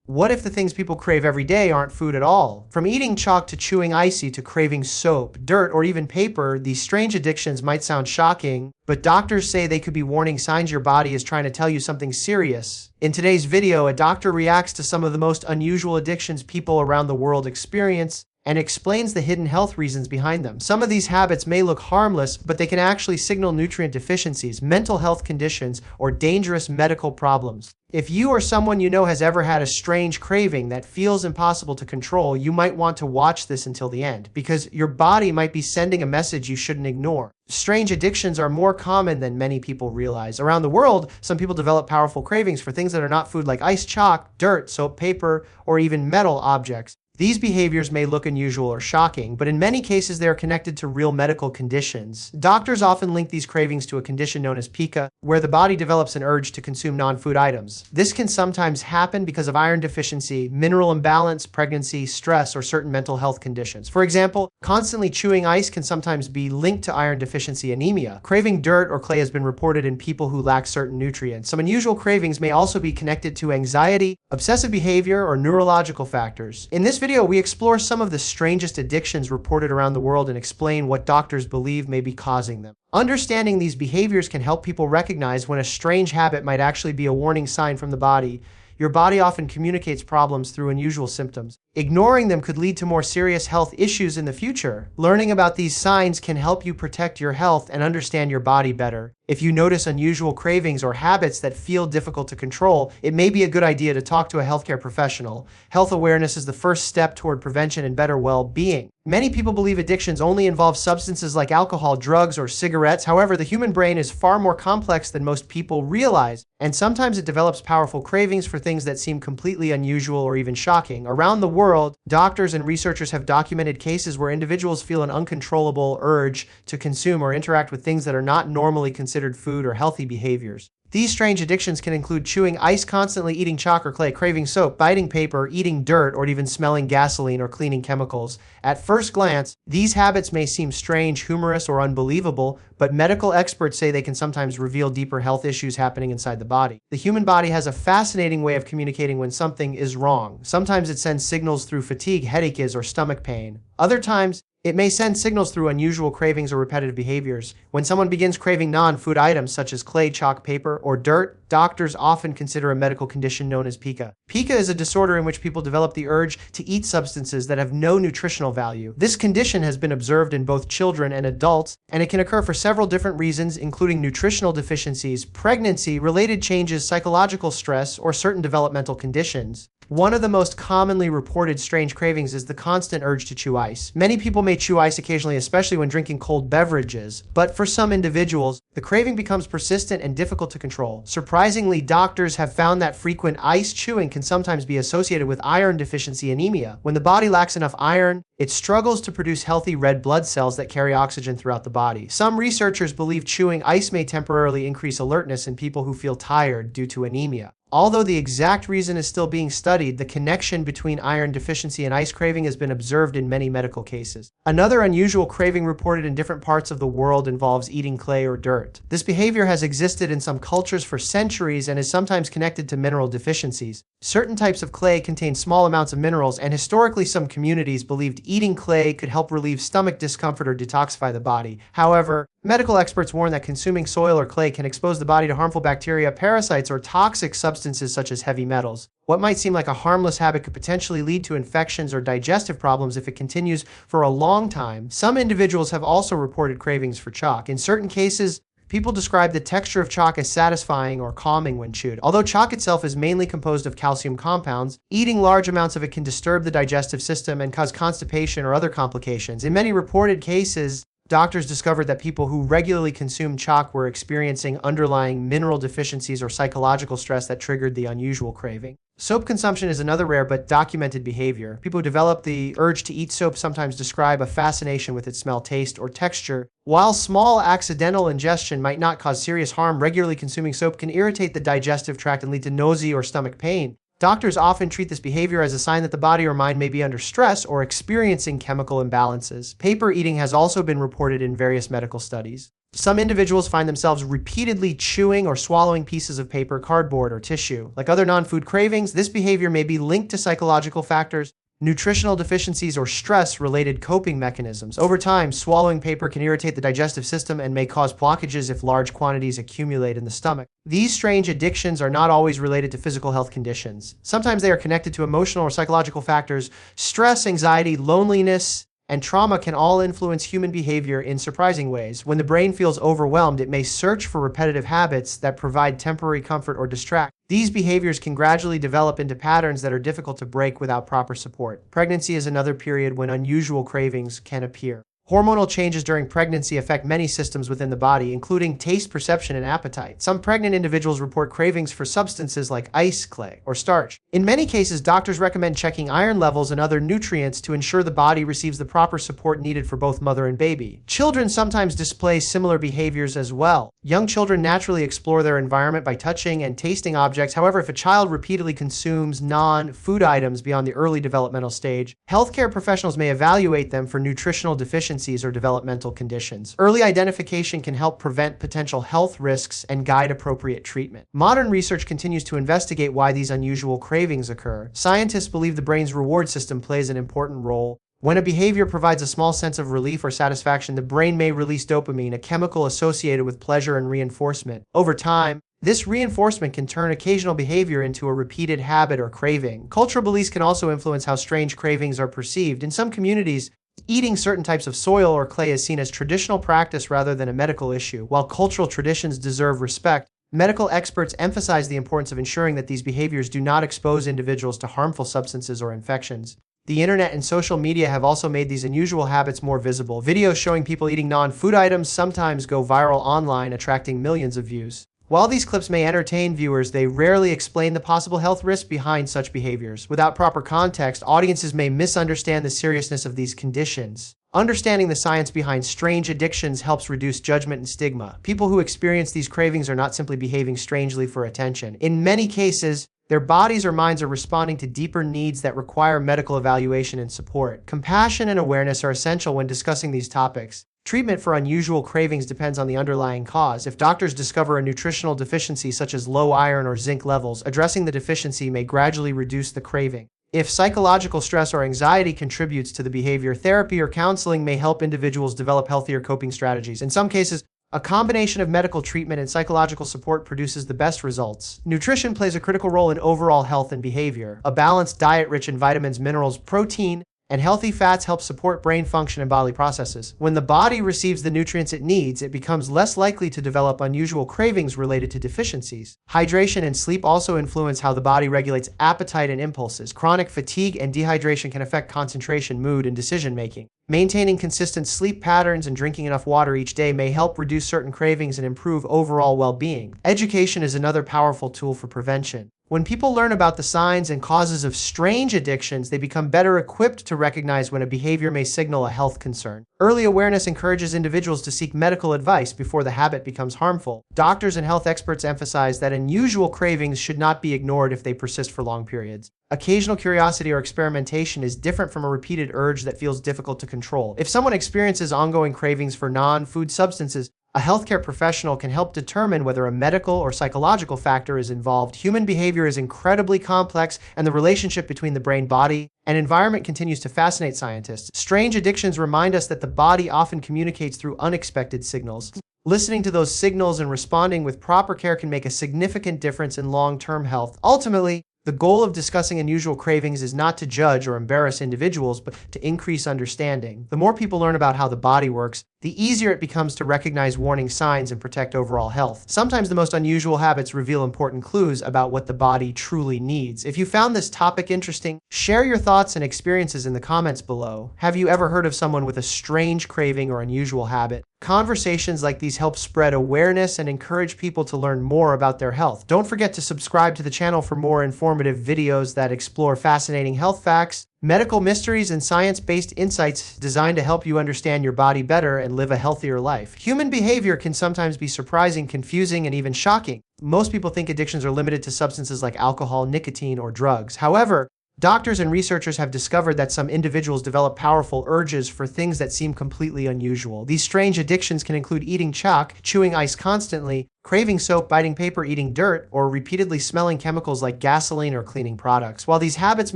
What if the things people crave every day aren't food at all? From eating chalk to chewing icy to craving soap, dirt, or even paper, these strange addictions might sound shocking, but doctors say they could be warning signs your body is trying to tell you something serious. In today's video, a doctor reacts to some of the most unusual addictions people around the world experience and explains the hidden health reasons behind them. Some of these habits may look harmless, but they can actually signal nutrient deficiencies, mental health conditions, or dangerous medical problems. If you or someone you know has ever had a strange craving that feels impossible to control, you might want to watch this until the end, because your body might be sending a message you shouldn't ignore. Strange addictions are more common than many people realize. Around the world, some people develop powerful cravings for things that are not food, like ice, chalk, dirt, soap, paper, or even metal objects. These behaviors may look unusual or shocking, but in many cases they are connected to real medical conditions. Doctors often link these cravings to a condition known as pica, where the body develops an urge to consume non-food items. This can sometimes happen because of iron deficiency, mineral imbalance, pregnancy, stress, or certain mental health conditions. For example, constantly chewing ice can sometimes be linked to iron deficiency anemia. Craving dirt or clay has been reported in people who lack certain nutrients. Some unusual cravings may also be connected to anxiety, obsessive behavior, or neurological factors. In this video, we explore some of the strangest addictions reported around the world and explain what doctors believe may be causing them. Understanding these behaviors can help people recognize when a strange habit might actually be a warning sign from the body. Your body often communicates problems through unusual symptoms. Ignoring them could lead to more serious health issues in the future. Learning about these signs can help you protect your health and understand your body better. If you notice unusual cravings or habits that feel difficult to control, it may be a good idea to talk to a healthcare professional. Health awareness is the first step toward prevention and better well-being. Many people believe addictions only involve substances like alcohol, drugs, or cigarettes. However, the human brain is far more complex than most people realize, and sometimes it develops powerful cravings for things that seem completely unusual or even shocking. Around the world, doctors and researchers have documented cases where individuals feel an uncontrollable urge to consume or interact with things that are not normally considered food or healthy behaviors. These strange addictions can include chewing ice, constantly eating chalk or clay, craving soap, biting paper, eating dirt, or even smelling gasoline or cleaning chemicals. At first glance, these habits may seem strange, humorous, or unbelievable, but medical experts say they can sometimes reveal deeper health issues happening inside the body. The human body has a fascinating way of communicating when something is wrong. Sometimes it sends signals through fatigue, headaches, or stomach pain. Other times, it may send signals through unusual cravings or repetitive behaviors. When someone begins craving non-food items such as clay, chalk, paper, or dirt, doctors often consider a medical condition known as pica. Pica is a disorder in which people develop the urge to eat substances that have no nutritional value. This condition has been observed in both children and adults, and it can occur for several different reasons, including nutritional deficiencies, pregnancy, related changes, psychological stress, or certain developmental conditions. One of the most commonly reported strange cravings is the constant urge to chew ice. Many people may chew ice occasionally, especially when drinking cold beverages, but for some individuals, the craving becomes persistent and difficult to control. Surprisingly, doctors have found that frequent ice chewing can sometimes be associated with iron deficiency anemia. When the body lacks enough iron, it struggles to produce healthy red blood cells that carry oxygen throughout the body. Some researchers believe chewing ice may temporarily increase alertness in people who feel tired due to anemia. Although the exact reason is still being studied, the connection between iron deficiency and ice craving has been observed in many medical cases. Another unusual craving reported in different parts of the world involves eating clay or dirt. This behavior has existed in some cultures for centuries and is sometimes connected to mineral deficiencies. Certain types of clay contain small amounts of minerals, and historically some communities believed eating clay could help relieve stomach discomfort or detoxify the body. However, medical experts warn that consuming soil or clay can expose the body to harmful bacteria, parasites, or toxic substances such as heavy metals. What might seem like a harmless habit could potentially lead to infections or digestive problems if it continues for a long time. Some individuals have also reported cravings for chalk. In certain cases, people describe the texture of chalk as satisfying or calming when chewed. Although chalk itself is mainly composed of calcium compounds, eating large amounts of it can disturb the digestive system and cause constipation or other complications. In many reported cases, doctors discovered that people who regularly consumed chalk were experiencing underlying mineral deficiencies or psychological stress that triggered the unusual craving. Soap consumption is another rare but documented behavior. People who develop the urge to eat soap sometimes describe a fascination with its smell, taste, or texture. While small accidental ingestion might not cause serious harm, regularly consuming soap can irritate the digestive tract and lead to nausea or stomach pain. Doctors often treat this behavior as a sign that the body or mind may be under stress or experiencing chemical imbalances. Paper eating has also been reported in various medical studies. Some individuals find themselves repeatedly chewing or swallowing pieces of paper, cardboard, or tissue. Like other non-food cravings, this behavior may be linked to psychological factors, nutritional deficiencies, or stress-related coping mechanisms. Over time, swallowing paper can irritate the digestive system and may cause blockages if large quantities accumulate in the stomach. These strange addictions are not always related to physical health conditions. Sometimes they are connected to emotional or psychological factors. Stress, anxiety, loneliness, and trauma can all influence human behavior in surprising ways. When the brain feels overwhelmed, it may search for repetitive habits that provide temporary comfort or distract. These behaviors can gradually develop into patterns that are difficult to break without proper support. Pregnancy is another period when unusual cravings can appear. Hormonal changes during pregnancy affect many systems within the body, including taste perception and appetite. Some pregnant individuals report cravings for substances like ice, clay, or starch. In many cases, doctors recommend checking iron levels and other nutrients to ensure the body receives the proper support needed for both mother and baby. Children sometimes display similar behaviors as well. Young children naturally explore their environment by touching and tasting objects. However, if a child repeatedly consumes non-food items beyond the early developmental stage, healthcare professionals may evaluate them for nutritional deficiencies or developmental conditions. Early identification can help prevent potential health risks and guide appropriate treatment. Modern research continues to investigate why these unusual cravings occur. Scientists believe the brain's reward system plays an important role. When a behavior provides a small sense of relief or satisfaction, the brain may release dopamine, a chemical associated with pleasure and reinforcement. Over time, this reinforcement can turn occasional behavior into a repeated habit or craving. Cultural beliefs can also influence how strange cravings are perceived. In some communities, eating certain types of soil or clay is seen as traditional practice rather than a medical issue. While cultural traditions deserve respect, medical experts emphasize the importance of ensuring that these behaviors do not expose individuals to harmful substances or infections. The internet and social media have also made these unusual habits more visible. Videos showing people eating non-food items sometimes go viral online, attracting millions of views. While these clips may entertain viewers, they rarely explain the possible health risks behind such behaviors. Without proper context, audiences may misunderstand the seriousness of these conditions. Understanding the science behind strange addictions helps reduce judgment and stigma. People who experience these cravings are not simply behaving strangely for attention. In many cases, their bodies or minds are responding to deeper needs that require medical evaluation and support. Compassion and awareness are essential when discussing these topics. Treatment for unusual cravings depends on the underlying cause. If doctors discover a nutritional deficiency such as low iron or zinc levels, addressing the deficiency may gradually reduce the craving. If psychological stress or anxiety contributes to the behavior, therapy or counseling may help individuals develop healthier coping strategies. In some cases, a combination of medical treatment and psychological support produces the best results. Nutrition plays a critical role in overall health and behavior. A balanced diet rich in vitamins, minerals, protein, and healthy fats help support brain function and bodily processes. When the body receives the nutrients it needs, it becomes less likely to develop unusual cravings related to deficiencies. Hydration and sleep also influence how the body regulates appetite and impulses. Chronic fatigue and dehydration can affect concentration, mood, and decision-making. Maintaining consistent sleep patterns and drinking enough water each day may help reduce certain cravings and improve overall well-being. Education is another powerful tool for prevention. When people learn about the signs and causes of strange addictions, they become better equipped to recognize when a behavior may signal a health concern. Early awareness encourages individuals to seek medical advice before the habit becomes harmful. Doctors and health experts emphasize that unusual cravings should not be ignored if they persist for long periods. Occasional curiosity or experimentation is different from a repeated urge that feels difficult to control. If someone experiences ongoing cravings for non-food substances, a healthcare professional can help determine whether a medical or psychological factor is involved. Human behavior is incredibly complex, and the relationship between the brain, body, and environment continues to fascinate scientists. Strange addictions remind us that the body often communicates through unexpected signals. Listening to those signals and responding with proper care can make a significant difference in long-term health. Ultimately, the goal of discussing unusual cravings is not to judge or embarrass individuals, but to increase understanding. The more people learn about how the body works, the easier it becomes to recognize warning signs and protect overall health. Sometimes the most unusual habits reveal important clues about what the body truly needs. If you found this topic interesting, share your thoughts and experiences in the comments below. Have you ever heard of someone with a strange craving or unusual habit? Conversations like these help spread awareness and encourage people to learn more about their health. Don't forget to subscribe to the channel for more informative videos that explore fascinating health facts, medical mysteries, and science-based insights designed to help you understand your body better and live a healthier life. Human behavior can sometimes be surprising, confusing, and even shocking. Most people think addictions are limited to substances like alcohol, nicotine, or drugs. However, Doctors and researchers have discovered that some individuals develop powerful urges for things that seem completely unusual. These strange addictions can include eating chalk, chewing ice constantly, craving soap, biting paper, eating dirt, or repeatedly smelling chemicals like gasoline or cleaning products. While these habits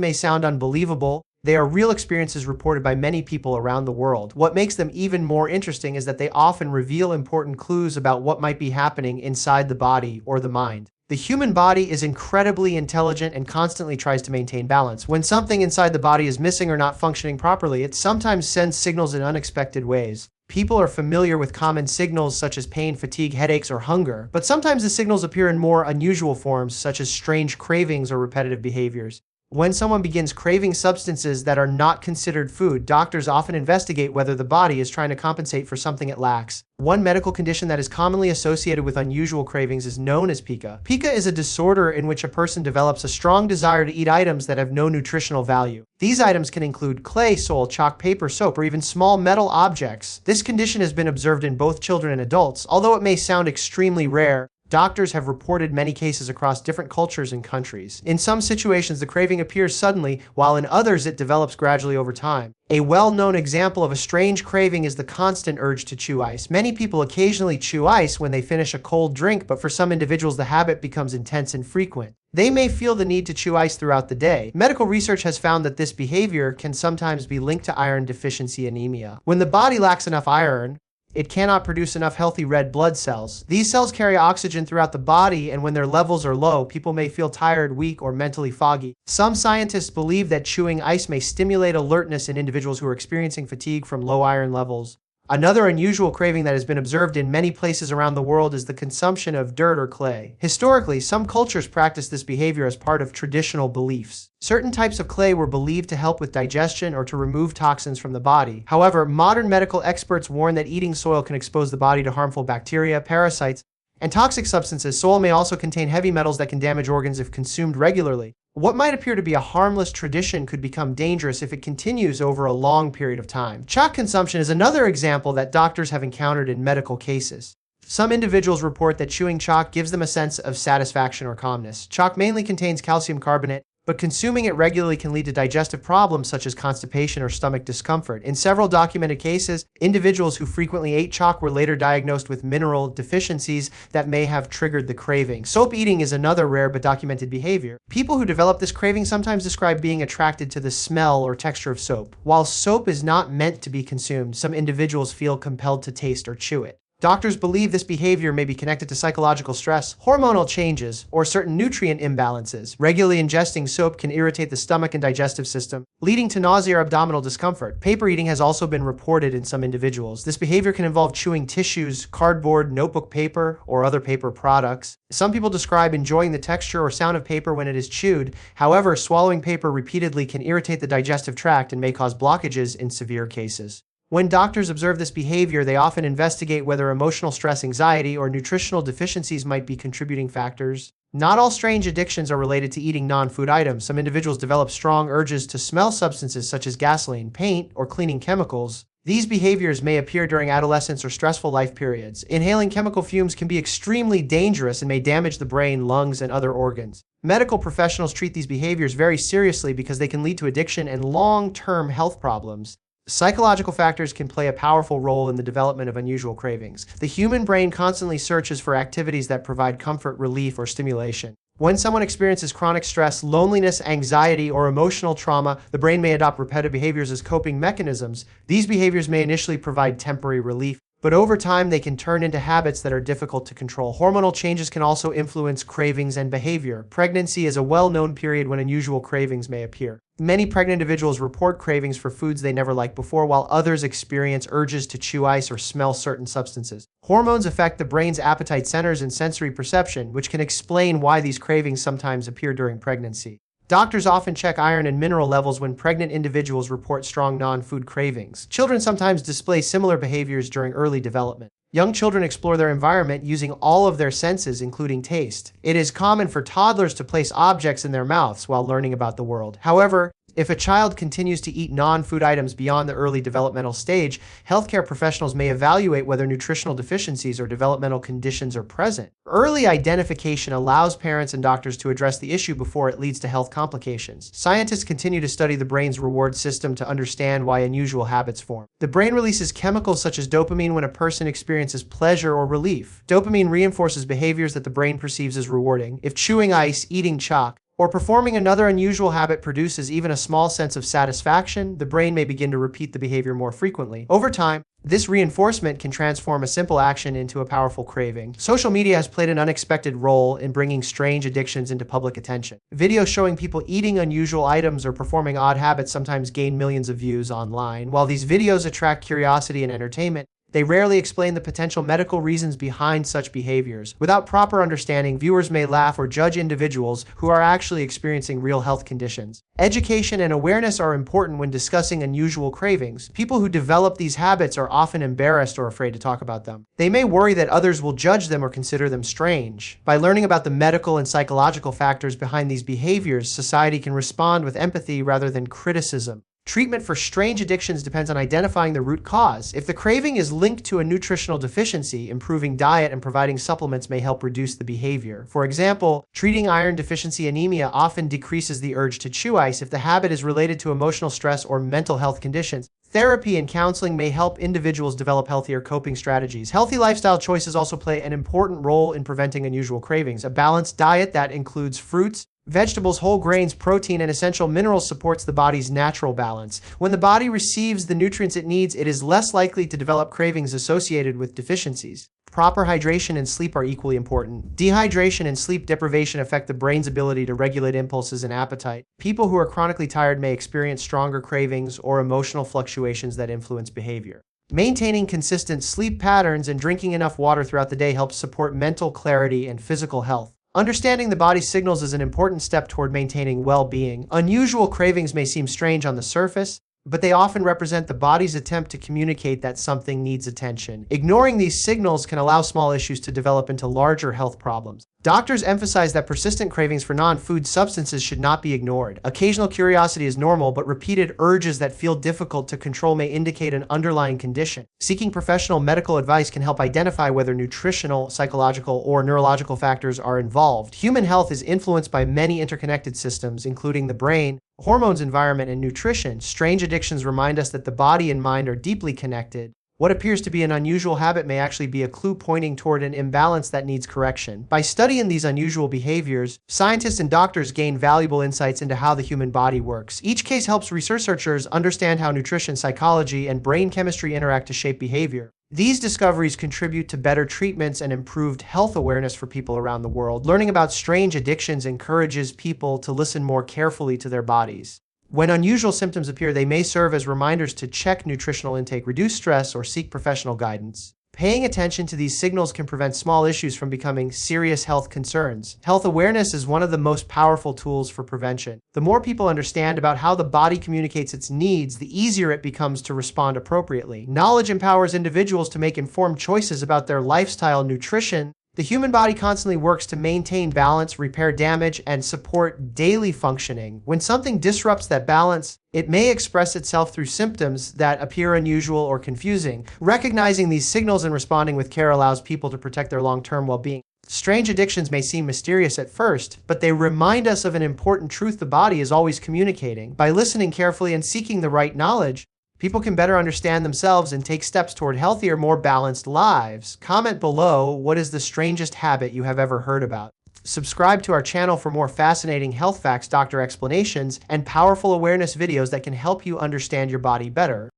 may sound unbelievable, they are real experiences reported by many people around the world. What makes them even more interesting is that they often reveal important clues about what might be happening inside the body or the mind. The human body is incredibly intelligent and constantly tries to maintain balance. When something inside the body is missing or not functioning properly, it sometimes sends signals in unexpected ways. People are familiar with common signals such as pain, fatigue, headaches, or hunger, but sometimes the signals appear in more unusual forms such as strange cravings or repetitive behaviors. When someone begins craving substances that are not considered food, doctors often investigate whether the body is trying to compensate for something it lacks. One medical condition that is commonly associated with unusual cravings is known as pica. Pica is a disorder in which a person develops a strong desire to eat items that have no nutritional value. These items can include clay, salt, chalk, paper, soap, or even small metal objects. This condition has been observed in both children and adults. Although it may sound extremely rare, doctors have reported many cases across different cultures and countries. In some situations, the craving appears suddenly, while in others it develops gradually over time. A well-known example of a strange craving is the constant urge to chew ice. Many people occasionally chew ice when they finish a cold drink, but for some individuals the habit becomes intense and frequent. They may feel the need to chew ice throughout the day. Medical research has found that this behavior can sometimes be linked to iron deficiency anemia. When the body lacks enough iron, it cannot produce enough healthy red blood cells. These cells carry oxygen throughout the body, and when their levels are low, people may feel tired, weak, or mentally foggy. Some scientists believe that chewing ice may stimulate alertness in individuals who are experiencing fatigue from low iron levels. Another unusual craving that has been observed in many places around the world is the consumption of dirt or clay. Historically, some cultures practiced this behavior as part of traditional beliefs. Certain types of clay were believed to help with digestion or to remove toxins from the body. However, modern medical experts warn that eating soil can expose the body to harmful bacteria, parasites, and toxic substances. Soil may also contain heavy metals that can damage organs if consumed regularly. What might appear to be a harmless tradition could become dangerous if it continues over a long period of time. Chalk consumption is another example that doctors have encountered in medical cases. Some individuals report that chewing chalk gives them a sense of satisfaction or calmness. Chalk mainly contains calcium carbonate, but consuming it regularly can lead to digestive problems such as constipation or stomach discomfort. In several documented cases, individuals who frequently ate chalk were later diagnosed with mineral deficiencies that may have triggered the craving. Soap eating is another rare but documented behavior. People who develop this craving sometimes describe being attracted to the smell or texture of soap. While soap is not meant to be consumed, some individuals feel compelled to taste or chew it. Doctors believe this behavior may be connected to psychological stress, hormonal changes, or certain nutrient imbalances. Regularly ingesting soap can irritate the stomach and digestive system, leading to nausea or abdominal discomfort. Paper eating has also been reported in some individuals. This behavior can involve chewing tissues, cardboard, notebook paper, or other paper products. Some people describe enjoying the texture or sound of paper when it is chewed. However, swallowing paper repeatedly can irritate the digestive tract and may cause blockages in severe cases. When doctors observe this behavior, they often investigate whether emotional stress, anxiety, or nutritional deficiencies might be contributing factors. Not all strange addictions are related to eating non-food items. Some individuals develop strong urges to smell substances such as gasoline, paint, or cleaning chemicals. These behaviors may appear during adolescence or stressful life periods. Inhaling chemical fumes can be extremely dangerous and may damage the brain, lungs, and other organs. Medical professionals treat these behaviors very seriously because they can lead to addiction and long-term health problems. Psychological factors can play a powerful role in the development of unusual cravings. The human brain constantly searches for activities that provide comfort, relief, or stimulation. When someone experiences chronic stress, loneliness, anxiety, or emotional trauma, the brain may adopt repetitive behaviors as coping mechanisms. These behaviors may initially provide temporary relief, but over time they can turn into habits that are difficult to control. Hormonal changes can also influence cravings and behavior. Pregnancy is a well-known period when unusual cravings may appear. Many pregnant individuals report cravings for foods they never liked before, while others experience urges to chew ice or smell certain substances. Hormones affect the brain's appetite centers and sensory perception, which can explain why these cravings sometimes appear during pregnancy. Doctors often check iron and mineral levels when pregnant individuals report strong non-food cravings. Children sometimes display similar behaviors during early development. Young children explore their environment using all of their senses, including taste. It is common for toddlers to place objects in their mouths while learning about the world. However, If a child continues to eat non-food items beyond the early developmental stage, healthcare professionals may evaluate whether nutritional deficiencies or developmental conditions are present. Early identification allows parents and doctors to address the issue before it leads to health complications. Scientists continue to study the brain's reward system to understand why unusual habits form. The brain releases chemicals such as dopamine when a person experiences pleasure or relief. Dopamine reinforces behaviors that the brain perceives as rewarding. If chewing ice, eating chalk, or performing another unusual habit produces even a small sense of satisfaction, the brain may begin to repeat the behavior more frequently. Over time, this reinforcement can transform a simple action into a powerful craving. Social media has played an unexpected role in bringing strange addictions into public attention. Videos showing people eating unusual items or performing odd habits sometimes gain millions of views online. While these videos attract curiosity and entertainment, they rarely explain the potential medical reasons behind such behaviors. Without proper understanding, viewers may laugh or judge individuals who are actually experiencing real health conditions. Education and awareness are important when discussing unusual cravings. People who develop these habits are often embarrassed or afraid to talk about them. They may worry that others will judge them or consider them strange. By learning about the medical and psychological factors behind these behaviors, society can respond with empathy rather than criticism. Treatment for strange addictions depends on identifying the root cause. If the craving is linked to a nutritional deficiency, improving diet and providing supplements may help reduce the behavior. For example, treating iron deficiency anemia often decreases the urge to chew ice if the habit is related to emotional stress or mental health conditions. Therapy and counseling may help individuals develop healthier coping strategies. Healthy lifestyle choices also play an important role in preventing unusual cravings. A balanced diet that includes fruits, vegetables, whole grains, protein, and essential minerals supports the body's natural balance. When the body receives the nutrients it needs, it is less likely to develop cravings associated with deficiencies. Proper hydration and sleep are equally important. Dehydration and sleep deprivation affect the brain's ability to regulate impulses and appetite. People who are chronically tired may experience stronger cravings or emotional fluctuations that influence behavior. Maintaining consistent sleep patterns and drinking enough water throughout the day helps support mental clarity and physical health. Understanding the body's signals is an important step toward maintaining well-being. Unusual cravings may seem strange on the surface, but they often represent the body's attempt to communicate that something needs attention. Ignoring these signals can allow small issues to develop into larger health problems. Doctors emphasize that persistent cravings for non-food substances should not be ignored. Occasional curiosity is normal, but repeated urges that feel difficult to control may indicate an underlying condition. Seeking professional medical advice can help identify whether nutritional, psychological, or neurological factors are involved. Human health is influenced by many interconnected systems, including the brain, hormones, environment, and nutrition. Strange addictions remind us that the body and mind are deeply connected. What appears to be an unusual habit may actually be a clue pointing toward an imbalance that needs correction. By studying these unusual behaviors, scientists and doctors gain valuable insights into how the human body works. Each case helps researchers understand how nutrition, psychology, and brain chemistry interact to shape behavior. These discoveries contribute to better treatments and improved health awareness for people around the world. Learning about strange addictions encourages people to listen more carefully to their bodies. When unusual symptoms appear, they may serve as reminders to check nutritional intake, reduce stress, or seek professional guidance. Paying attention to these signals can prevent small issues from becoming serious health concerns. Health awareness is one of the most powerful tools for prevention. The more people understand about how the body communicates its needs, the easier it becomes to respond appropriately. Knowledge empowers individuals to make informed choices about their lifestyle, nutrition. The human body constantly works to maintain balance, repair damage, and support daily functioning. When something disrupts that balance, it may express itself through symptoms that appear unusual or confusing. Recognizing these signals and responding with care allows people to protect their long-term well-being. Strange addictions may seem mysterious at first, but they remind us of an important truth the body is always communicating. By listening carefully and seeking the right knowledge, people can better understand themselves and take steps toward healthier, more balanced lives. Comment below, what is the strangest habit you have ever heard about? Subscribe to our channel for more fascinating health facts, doctor explanations, and powerful awareness videos that can help you understand your body better.